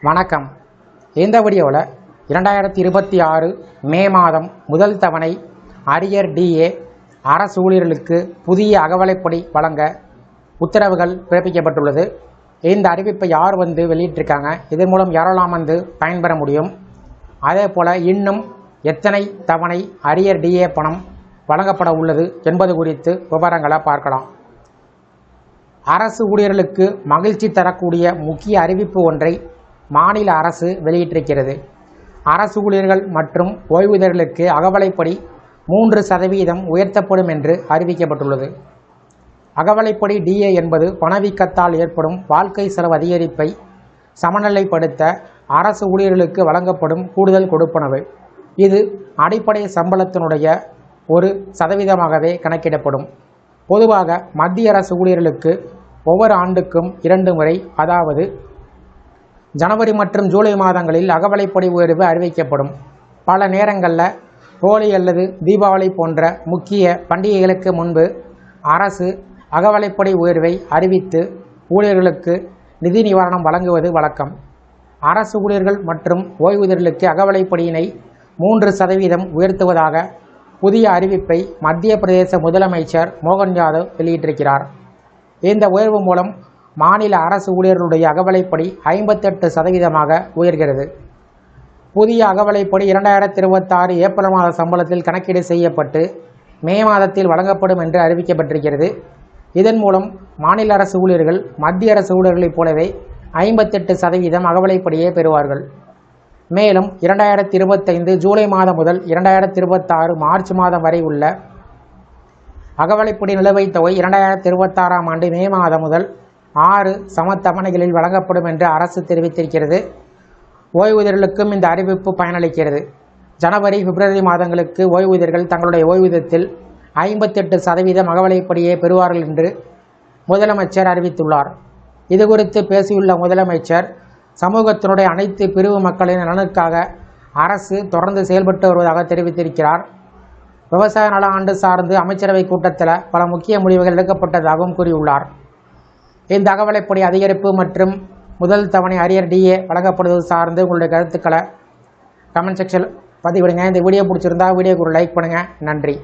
வணக்கம். இந்த வீடியோவில் 2026 மே மாதம் முதல் தவணை அரியர் டிஏ அரசு ஊழியர்களுக்கு புதிய அகவலைப்படி வழங்க உத்தரவுகள் பிறப்பிக்கப்பட்டுள்ளது. இந்த அறிவிப்பை யார் வெளியிட்டிருக்காங்க, இதன் மூலம் யாரெல்லாம் பயன்பெற முடியும், அதே போல் இன்னும் எத்தனை தவணை அரியர் டிஏ பணம் வழங்கப்பட உள்ளது என்பது குறித்து விவரங்களை பார்க்கலாம். அரசு ஊழியர்களுக்கு மகிழ்ச்சி தரக்கூடிய முக்கிய அறிவிப்பு ஒன்றை மாநில அரசு வெளியிட்டிருக்கிறது. அரசு ஊழியர்கள் மற்றும் ஓய்வூதியர்களுக்கு அகவலைப்படி 3% உயர்த்தப்படும் என்று அறிவிக்கப்பட்டுள்ளது. அகவலைப்படி டிஏ என்பது பணவீக்கத்தால் ஏற்படும் வாழ்க்கை செலவு அதிகரிப்பை சமநிலைப்படுத்த அரசு ஊழியர்களுக்கு வழங்கப்படும் கூடுதல் கொடுப்பனவு. இது அடிப்படை சம்பளத்தினுடைய 1%ஆகவே கணக்கிடப்படும். பொதுவாக மத்திய அரசு ஊழியர்களுக்கு ஒவ்வொரு ஆண்டுக்கும் 2 முறை, அதாவது ஜனவரி மற்றும் ஜூலை மாதங்களில் அகவலைப்படி உயர்வு அறிவிக்கப்படும். பல நேரங்களில் ஹோலி அல்லது தீபாவளி போன்ற முக்கிய பண்டிகைகளுக்கு முன்பு அரசு அகவலைப்படி உயர்வை அறிவித்து ஊழியர்களுக்கு நிதி நிவாரணம் வழங்குவது வழக்கம். அரசு ஊழியர்கள் மற்றும் ஓய்வூதியர்களுக்கு அகவலைப்படியினை 3% உயர்த்துவதாக புதிய அறிவிப்பை மத்திய பிரதேச முதலமைச்சர் மோகன் யாதவ் வெளியிட்டிருக்கிறார். இந்த உயர்வு மூலம் மாநில அரசு ஊழியர்களுடைய அகவலைப்படி 58% உயர்கிறது. புதிய அகவலைப்படி 2026 ஏப்ரல் மாத சம்பளத்தில் கணக்கீடு செய்யப்பட்டு மே மாதத்தில் வழங்கப்படும் என்று அறிவிக்கப்பட்டிருக்கிறது. இதன் மூலம் மாநில அரசு ஊழியர்கள் மத்திய அரசு ஊழியர்களைப் போலவே 58% அகவலைப்படியே பெறுவார்கள். மேலும் 2025 ஜூலை மாதம் முதல் 2026 மார்ச் மாதம் வரை உள்ள அகவலைப்படி நிலுவைத் தொகை 2026ஆம் ஆண்டு மே மாதம் முதல் 6 சமத்தவணைகளில் வழங்கப்படும் என்று அரசு தெரிவித்திருக்கிறது. ஓய்வூதியர்களுக்கும் இந்த அறிவிப்பு பயனளிக்கிறது. ஜனவரி, பிப்ரவரி மாதங்களுக்கு ஓய்வூதியர்கள் தங்களுடைய ஓய்வூதியத்தில் 58% அகவலைப்படியே பெறுவார்கள் என்று முதலமைச்சர் அறிவித்துள்ளார். இதுகுறித்து பேசியுள்ள முதலமைச்சர், சமூகத்தினுடைய அனைத்து பிரிவு மக்களின் நலனுக்காக அரசு தொடர்ந்து செயல்பட்டு வருவதாக தெரிவித்திருக்கிறார். விவசாய நல ஆண்டு சார்ந்து அமைச்சரவை கூட்டத்தில் பல முக்கிய முடிவுகள் எடுக்கப்பட்டதாகவும் கூறியுள்ளார். இந்த அகவலைப்படி அதிகரிப்பு மற்றும் முதல் தவணை அரியர் டிஏ வழங்கப்படுவது சார்ந்து உங்களுடைய கருத்துக்களை கமெண்ட் செக்ஷனில் பதிவிடுங்க. இந்த வீடியோ பிடிச்சிருந்தா வீடியோக்கு ஒரு லைக் பண்ணுங்கள். நன்றி.